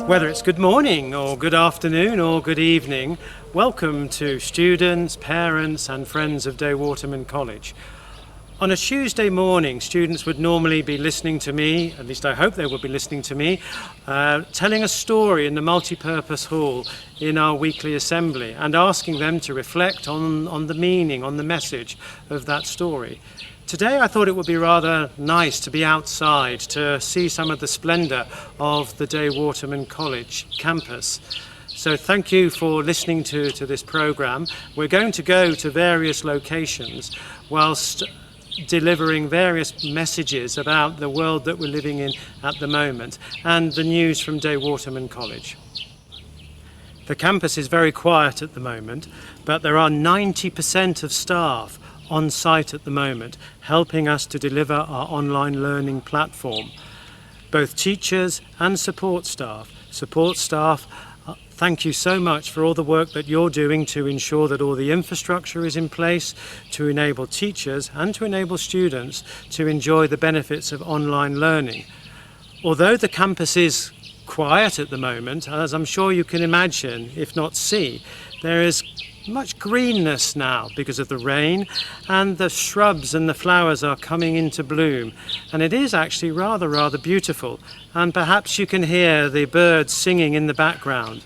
Whether it's good morning or good afternoon or good evening, welcome to students, parents and friends of Day Waterman College. On a Tuesday morning, students would normally be listening to me, at least I hope they will be listening to me, telling a story in the multi-purpose hall in our weekly assembly and asking them to reflect on the meaning, on the message of that story. Today I thought it would be rather nice to be outside to see some of the splendour of the Day Waterman College campus. So thank you for listening to this programme. We're going to go to various locations whilst delivering various messages about the world that we're living in at the moment and the news from Day Waterman College. The campus is very quiet at the moment, but there are 90% of staff on site at the moment, helping us to deliver our online learning platform. Both teachers and support staff. Thank you so much for all the work that you're doing to ensure that all the infrastructure is in place to enable teachers and to enable students to enjoy the benefits of online learning. Although the campus is quiet at the moment, as I'm sure you can imagine, if not see, there is much greenness now because of the rain, and the shrubs and the flowers are coming into bloom, and it is actually rather beautiful, and perhaps you can hear the birds singing in the background.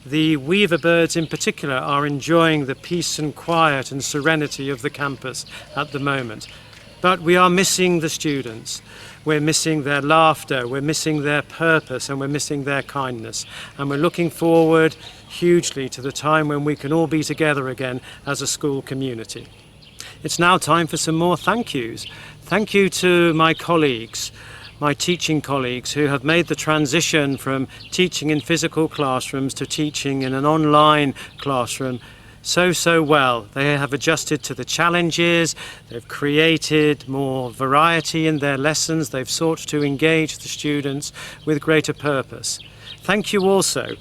The weaver birds in particular are enjoying the peace and quiet and serenity of the campus at the moment. But we are missing the students. We're missing their laughter, we're missing their purpose, and we're missing their kindness. And we're looking forward hugely to the time when we can all be together again as a school community. It's now time for some more thank yous. Thank you to my colleagues, my teaching colleagues who have made the transition from teaching in physical classrooms to teaching in an online classroom so well. They have adjusted to the challenges, they've created more variety in their lessons, they've sought to engage the students with greater purpose. Thank you also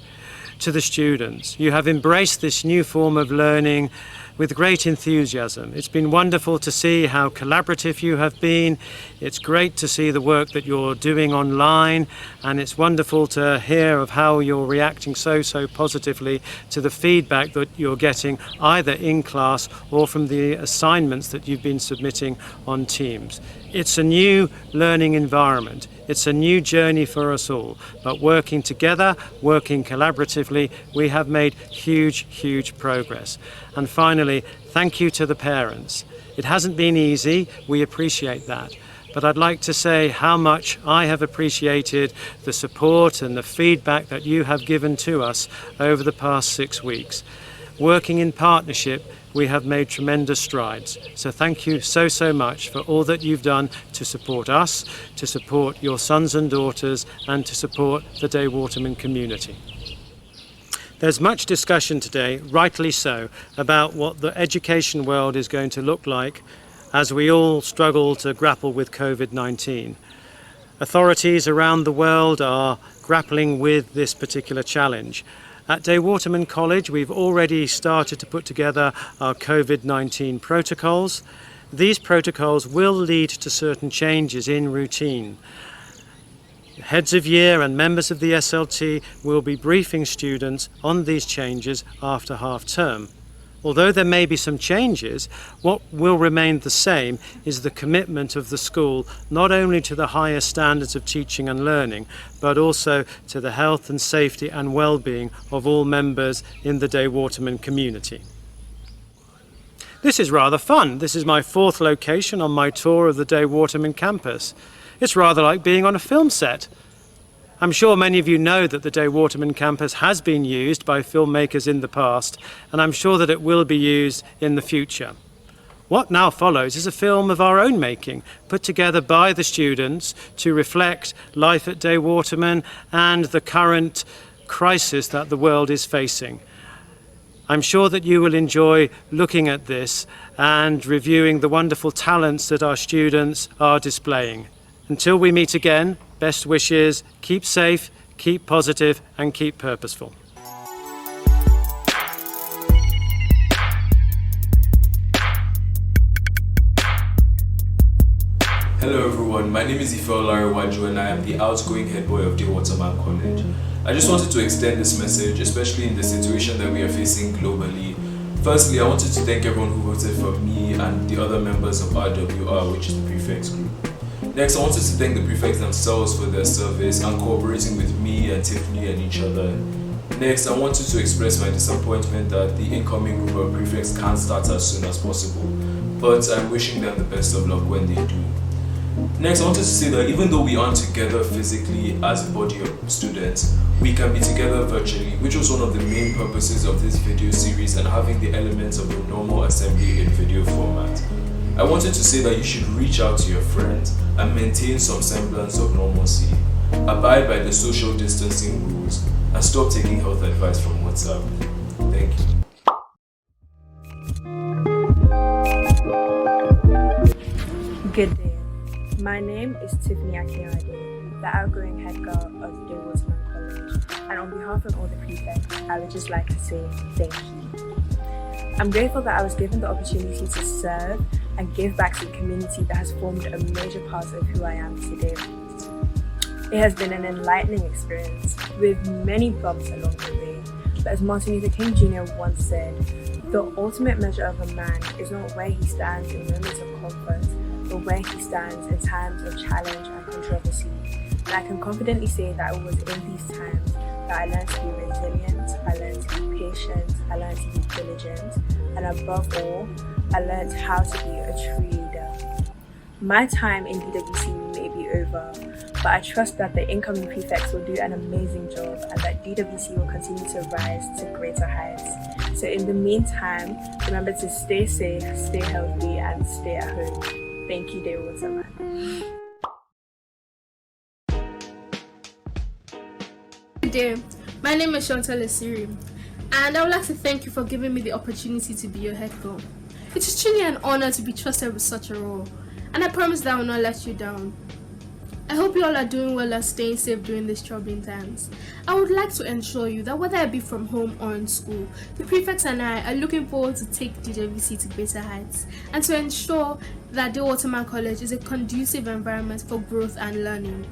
to the students. You have embraced this new form of learning with great enthusiasm. It's been wonderful to see how collaborative you have been. It's great to see the work that you're doing online, and it's wonderful to hear of how you're reacting so positively to the feedback that you're getting either in class or from the assignments that you've been submitting on Teams. It's a new learning environment. It's a new journey for us all, but working together, working collaboratively, we have made huge progress. And finally, thank you to the parents. It hasn't been easy, we appreciate that. But I'd like to say how much I have appreciated the support and the feedback that you have given to us over the past 6 weeks. Working in partnership, we have made tremendous strides. So thank you so much for all that you've done to support us, to support your sons and daughters, and to support the Day Waterman community. There's much discussion today, rightly so, about what the education world is going to look like as we all struggle to grapple with COVID-19. Authorities around the world are grappling with this particular challenge. At Day Waterman College, we've already started to put together our COVID-19 protocols. These protocols will lead to certain changes in routine. Heads of year and members of the SLT will be briefing students on these changes after half term. Although there may be some changes, what will remain the same is the commitment of the school not only to the higher standards of teaching and learning, but also to the health and safety and well-being of all members in the Day Waterman community. This is rather fun. This is my 4th location on my tour of the Day Waterman campus. It's rather like being on a film set. I'm sure many of you know that the Day Waterman campus has been used by filmmakers in the past, and I'm sure that it will be used in the future. What now follows is a film of our own making, put together by the students to reflect life at Day Waterman and the current crisis that the world is facing. I'm sure that you will enjoy looking at this and reviewing the wonderful talents that our students are displaying. Until we meet again, best wishes, keep safe, keep positive, and keep purposeful. Hello everyone, my name is Ifeolare Waju and I am the outgoing head boy of Waterman College. I just wanted to extend this message, especially in the situation that we are facing globally. Firstly, I wanted to thank everyone who voted for me and the other members of RWR, which is the prefects group. Next, I wanted to thank the prefects themselves for their service and cooperating with me and Tiffany and each other. Next, I wanted to express my disappointment that the incoming group of prefects can't start as soon as possible, but I'm wishing them the best of luck when they do. Next, I wanted to say that even though we aren't together physically as a body of students, we can be together virtually, which was one of the main purposes of this video series and having the elements of a normal assembly in video format. I wanted to say that you should reach out to your friends and maintain some semblance of normalcy, abide by the social distancing rules, and stop taking health advice from WhatsApp. Thank you. Good day. My name is Tiffany Akiade, the outgoing head girl of DWC College, and on behalf of all the prefects, I would just like to say thank you. I'm grateful that I was given the opportunity to serve and give back to the community that has formed a major part of who I am today. It has been an enlightening experience with many bumps along the way, but as Martin Luther King Jr. once said, the ultimate measure of a man is not where he stands in moments of comfort, but where he stands in times of challenge and controversy. And I can confidently say that it was in these times that I learned to be resilient, I learned to be patient, I learned to be diligent, and above all, I learned how to be a true leader. My time in DWC may be over, but I trust that the incoming prefects will do an amazing job and that DWC will continue to rise to greater heights. So in the meantime, remember to stay safe, stay healthy, and stay at home. Thank you, dear Waterman. Good day. My name is Chantal Asiri, and I would like to thank you for giving me the opportunity to be your head girl. It is truly an honor to be trusted with such a role, and I promise that I will not let you down. I hope you all are doing well and staying safe during these troubling times. I would like to ensure you that whether I be from home or in school, the prefects and I are looking forward to take DWC to greater heights and to ensure that Waterman College is a conducive environment for growth and learning.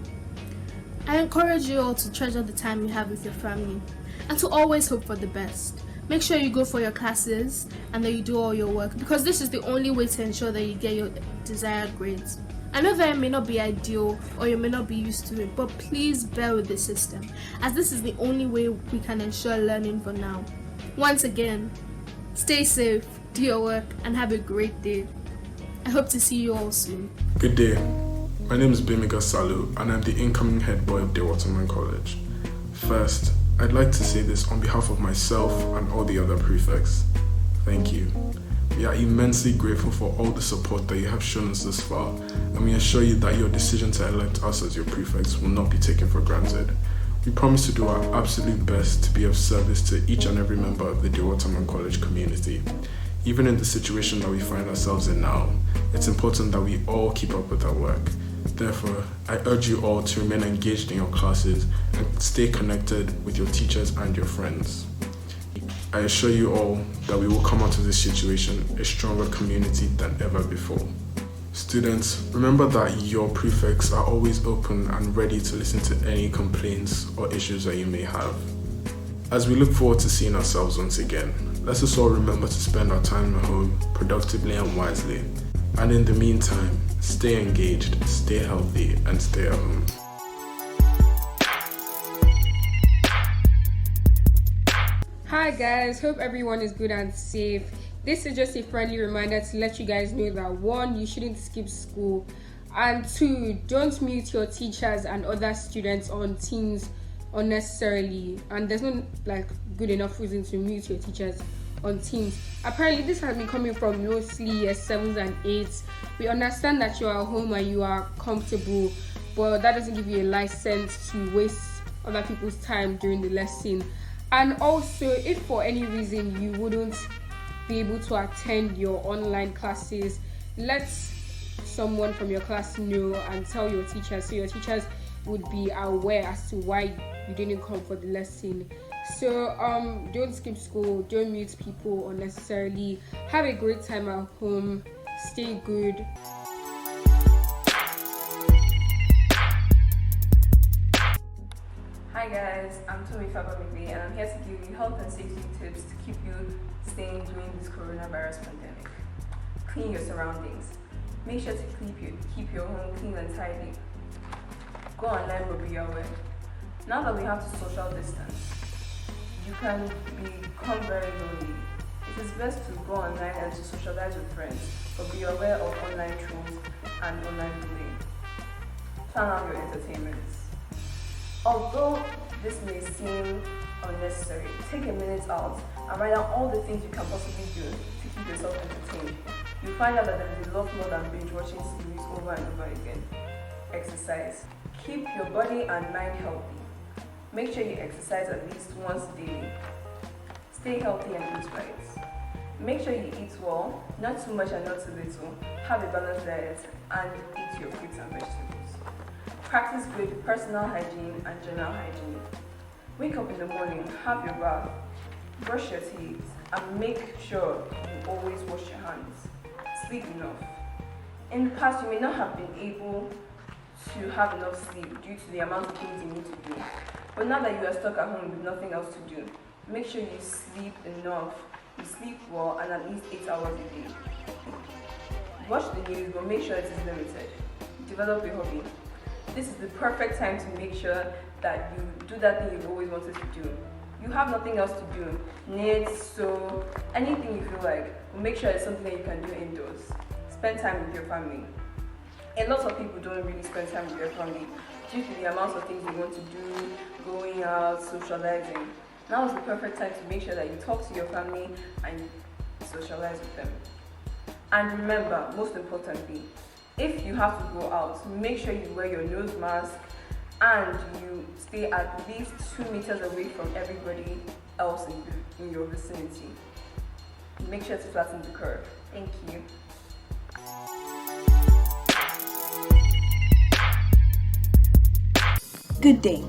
I encourage you all to treasure the time you have with your family and to always hope for the best. Make sure you go for your classes and that you do all your work, because this is the only way to ensure that you get your desired grades. I know that it may not be ideal or you may not be used to it, but please bear with the system, as this is the only way we can ensure learning for now. Once again, stay safe, do your work, and have a great day. I hope to see you all soon. Good day. My name is Bimiga Salu, and I'm the incoming head boy of Waterman College. First, I'd like to say this on behalf of myself and all the other prefects. Thank you. We are immensely grateful for all the support that you have shown us thus far, and we assure you that your decision to elect us as your prefects will not be taken for granted. We promise to do our absolute best to be of service to each and every member of the Waterman College community. Even in the situation that we find ourselves in now, it's important that we all keep up with our work. Therefore, I urge you all to remain engaged in your classes and stay connected with your teachers and your friends. I assure you all that we will come out of this situation a stronger community than ever before. Students, remember that your prefects are always open and ready to listen to any complaints or issues that you may have. As we look forward to seeing ourselves once again, let us all remember to spend our time at home productively and wisely. And in the meantime, stay engaged, stay healthy, and stay at home. Hi guys, hope everyone is good and safe. This is just a friendly reminder to let you guys know that 1, you shouldn't skip school, and 2, don't mute your teachers and other students on Teams unnecessarily. And there's no good enough reason to mute your teachers on Teams. Apparently this has been coming from mostly year 7s and 8s. We understand that you are at home and you are comfortable, but that doesn't give you a license to waste other people's time during the lesson. And also, if for any reason you wouldn't be able to attend your online classes, let someone from your class know and tell your teachers, so your teachers would be aware as to why you didn't come for the lesson. So don't skip school, don't mute people unnecessarily, have a great time at home, stay good. Hi guys, I'm Tomi Fabamigbe and I'm here to give you health and safety tips to keep you sane during this coronavirus pandemic. Clean your surroundings. Make sure to keep your home clean and tidy. Go online but be aware. Now that we have to social distance, you can become very lonely. It is best to go online and to socialize with friends, but be aware of online trolls and online bullying. Plan out your entertainments. Although this may seem unnecessary, take a minute out and write down all the things you can possibly do to keep yourself entertained. You'll find out that there is a lot more than binge watching series over and over again. Exercise. Keep your body and mind healthy. Make sure you exercise at least once daily. Stay healthy and eat right. Make sure you eat well, not too much and not too little. Have a balanced diet and eat your fruits and vegetables. Practice good personal hygiene and general hygiene. Wake up in the morning, have your bath, brush your teeth, and make sure you always wash your hands. Sleep enough. In the past, you may not have been able to have enough sleep due to the amount of things you need to do. But now that you are stuck at home with nothing else to do, make sure you sleep enough, you sleep well, and at least 8 hours a day. Watch the news, but make sure it is limited. Develop a hobby. This is the perfect time to make sure that you do that thing you've always wanted to do. You have nothing else to do. Knit, sew, anything you feel like, but make sure it's something that you can do indoors. Spend time with your family. A lot of people don't really spend time with their family due to the amount of things they want to do, going out, socializing. Now is the perfect time to make sure that you talk to your family and socialize with them. And remember, most importantly, if you have to go out, make sure you wear your nose mask and you stay at least 2 meters away from everybody else in your vicinity. Make sure to flatten the curve. Thank you. Good day.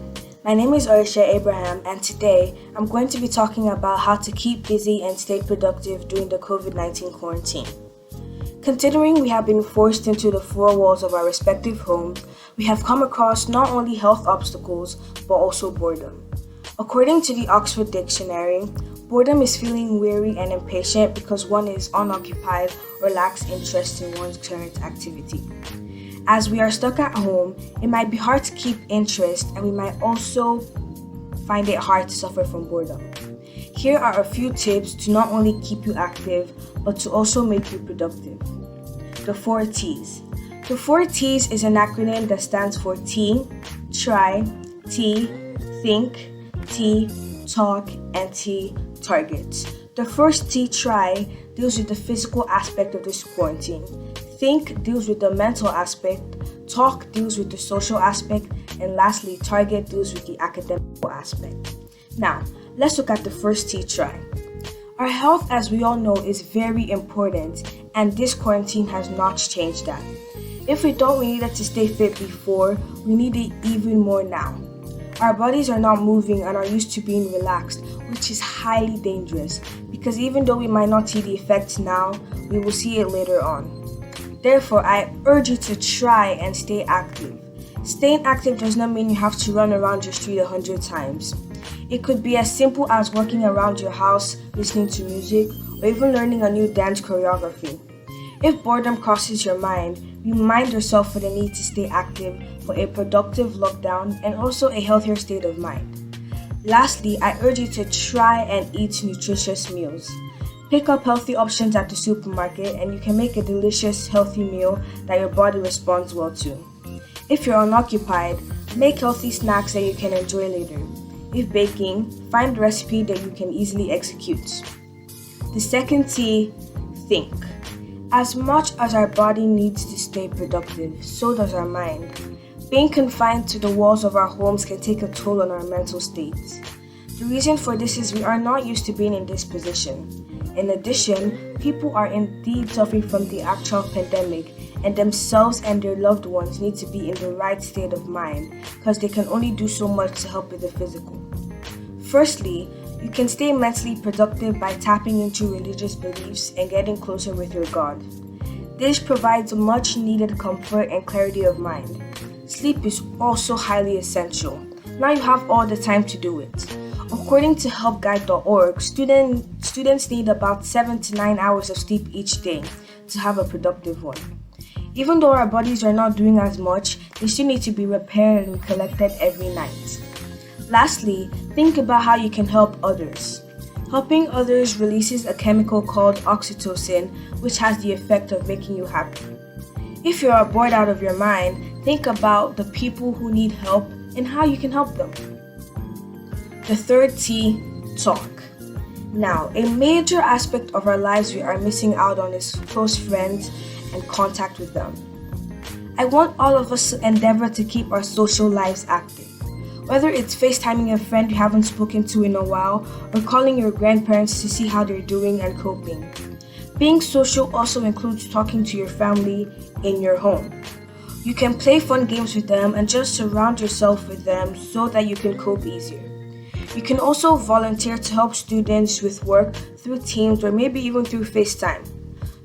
My name is Orisha Abraham, and today I'm going to be talking about how to keep busy and stay productive during the COVID-19 quarantine. Considering we have been forced into the four walls of our respective homes, we have come across not only health obstacles, but also boredom. According to the Oxford Dictionary, boredom is feeling weary and impatient because one is unoccupied or lacks interest in one's current activity. As we are stuck at home, it might be hard to keep interest, and we might also find it hard to suffer from boredom. Here are a few tips to not only keep you active, but to also make you productive. The 4 T's. The 4 T's is an acronym that stands for T, try, T, think, T, talk, and T, target. The first T, try, deals with the physical aspect of this quarantine. Think deals with the mental aspect, talk deals with the social aspect, and lastly, target deals with the academic aspect. Now, let's look at the first T, try. Our health, as we all know, is very important, and this quarantine has not changed that. If we thought we needed to stay fit before, we need it even more now. Our bodies are not moving and are used to being relaxed, which is highly dangerous, because even though we might not see the effects now, we will see it later on. Therefore, I urge you to try and stay active. Staying active does not mean you have to run around your street 100 times. It could be as simple as walking around your house, listening to music, or even learning a new dance choreography. If boredom crosses your mind, remind yourself for the need to stay active for a productive lockdown and also a healthier state of mind. Lastly, I urge you to try and eat nutritious meals. Pick up healthy options at the supermarket and you can make a delicious, healthy meal that your body responds well to. If you're unoccupied, make healthy snacks that you can enjoy later. If baking, find a recipe that you can easily execute. The second T, think. As much as our body needs to stay productive, so does our mind. Being confined to the walls of our homes can take a toll on our mental states. The reason for this is we are not used to being in this position. In addition, people are indeed suffering from the actual pandemic, and themselves and their loved ones need to be in the right state of mind because they can only do so much to help with the physical. Firstly, you can stay mentally productive by tapping into religious beliefs and getting closer with your God. This provides much needed comfort and clarity of mind. Sleep is also highly essential. Now you have all the time to do it. According to helpguide.org, students need about 7 to 9 hours of sleep each day to have a productive one. Even though our bodies are not doing as much, they still need to be repaired and collected every night. Lastly, think about how you can help others. Helping others releases a chemical called oxytocin, which has the effect of making you happy. If you are bored out of your mind, think about the people who need help and how you can help them. The third T, talk. Now, a major aspect of our lives we are missing out on is close friends and contact with them. I want all of us to endeavor to keep our social lives active. Whether it's FaceTiming a friend you haven't spoken to in a while or calling your grandparents to see how they're doing and coping. Being social also includes talking to your family in your home. You can play fun games with them and just surround yourself with them so that you can cope easier. You can also volunteer to help students with work through Teams or maybe even through FaceTime.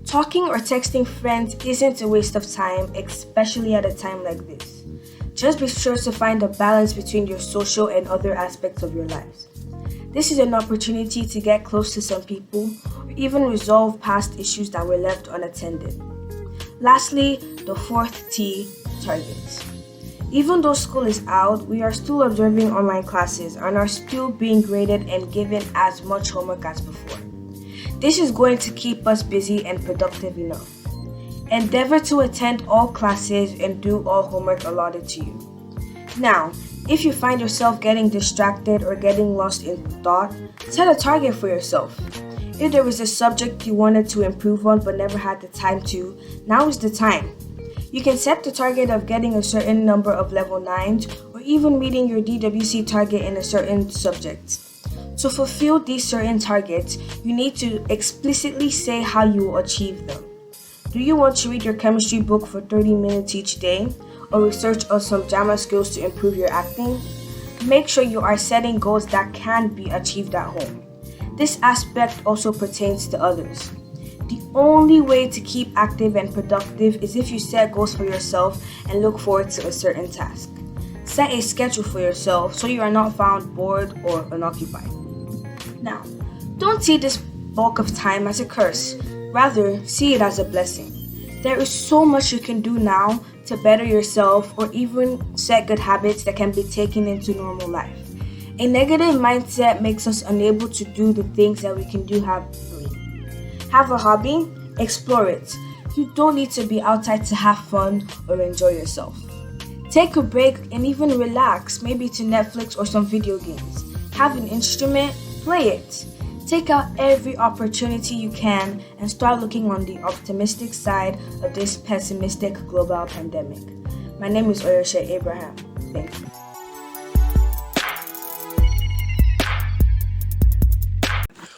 Talking or texting friends isn't a waste of time, especially at a time like this. Just be sure to find a balance between your social and other aspects of your lives. This is an opportunity to get close to some people or even resolve past issues that were left unattended. Lastly, the fourth T, targets. Even though school is out, we are still observing online classes and are still being graded and given as much homework as before. This is going to keep us busy and productive enough. Endeavor to attend all classes and do all homework allotted to you. Now, if you find yourself getting distracted or getting lost in thought, set a target for yourself. If there was a subject you wanted to improve on but never had the time to, now is the time. You can set the target of getting a certain number of level 9s or even meeting your DWC target in a certain subject. To fulfill these certain targets, you need to explicitly say how you will achieve them. Do you want to read your chemistry book for 30 minutes each day or research on some drama skills to improve your acting? Make sure you are setting goals that can be achieved at home. This aspect also pertains to others. The only way to keep active and productive is if you set goals for yourself and look forward to a certain task. Set a schedule for yourself so you are not found bored or unoccupied. Now, don't see this bulk of time as a curse. Rather, see it as a blessing. There is so much you can do now to better yourself or even set good habits that can be taken into normal life. A negative mindset makes us unable to do the things that we can do happily. Have a hobby? Explore it. You don't need to be outside to have fun or enjoy yourself. Take a break and even relax, maybe to Netflix or some video games. Have an instrument? Play it. Take out every opportunity you can and start looking on the optimistic side of this pessimistic global pandemic. My name is Oyoshe Abraham. Thank you.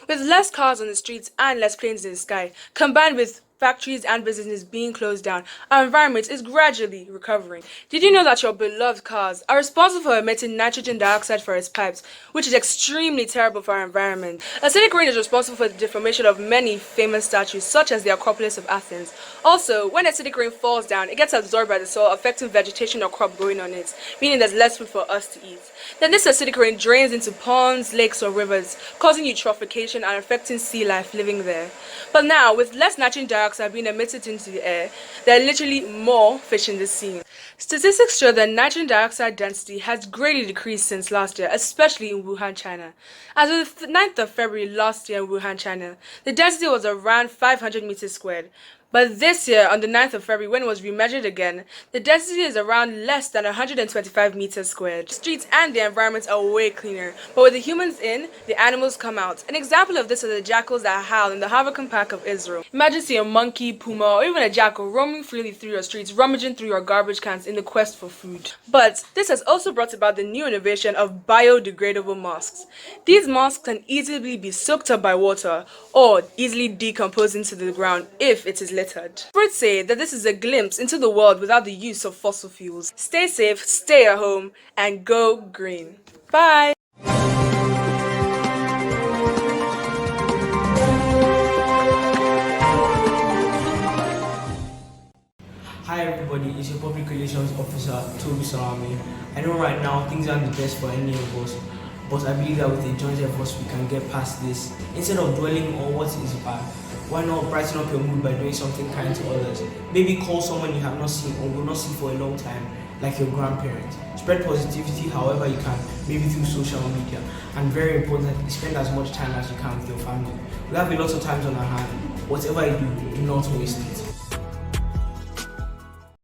With less cars on the streets and less planes in the sky, combined with factories and businesses being closed down, our environment is gradually recovering. Did you know that your beloved cars are responsible for emitting nitrogen dioxide for its pipes, which is extremely terrible for our environment? Acidic rain is responsible for the deformation of many famous statues, such as the Acropolis of Athens. Also, when acidic rain falls down, it gets absorbed by the soil, affecting vegetation or crop growing on it, meaning there's less food for us to eat. Then this acidic rain drains into ponds, lakes, or rivers, causing eutrophication and affecting sea life living there. But now, with less nitrogen dioxide being emitted into the air, there are literally more fish in the sea. Statistics show that nitrogen dioxide density has greatly decreased since last year, especially in Wuhan, China. As of the 9th of February last year in Wuhan, China, the density was around 500 meters squared. But this year, on the 9th of February, when it was remeasured again, the density is around less than 125 meters squared. The streets and the environment are way cleaner, but with the humans in, the animals come out. An example of this are the jackals that howl in the Havakan Park of Israel. Imagine seeing a monkey, puma, or even a jackal roaming freely through your streets, rummaging through your garbage cans in the quest for food. But this has also brought about the new innovation of biodegradable masks. These masks can easily be soaked up by water or easily decompose into the ground if it is littered. Experts say that this is a glimpse into the world without the use of fossil fuels. Stay safe, stay at home, and go green. Bye! Hi everybody. everybody. It's your public relations officer, Toby Salami. I know right now things aren't the best for any of us, but I believe that with a joint effort we can get past this. Instead of dwelling on what is bad, why not brighten up your mood by doing something kind to others? Maybe call someone you have not seen or will not see for a long time, like your grandparents. Spread positivity however you can, maybe through social media. And very importantly, spend as much time as you can with your family. We have a lot of time on our hand. Whatever you do, do not waste it.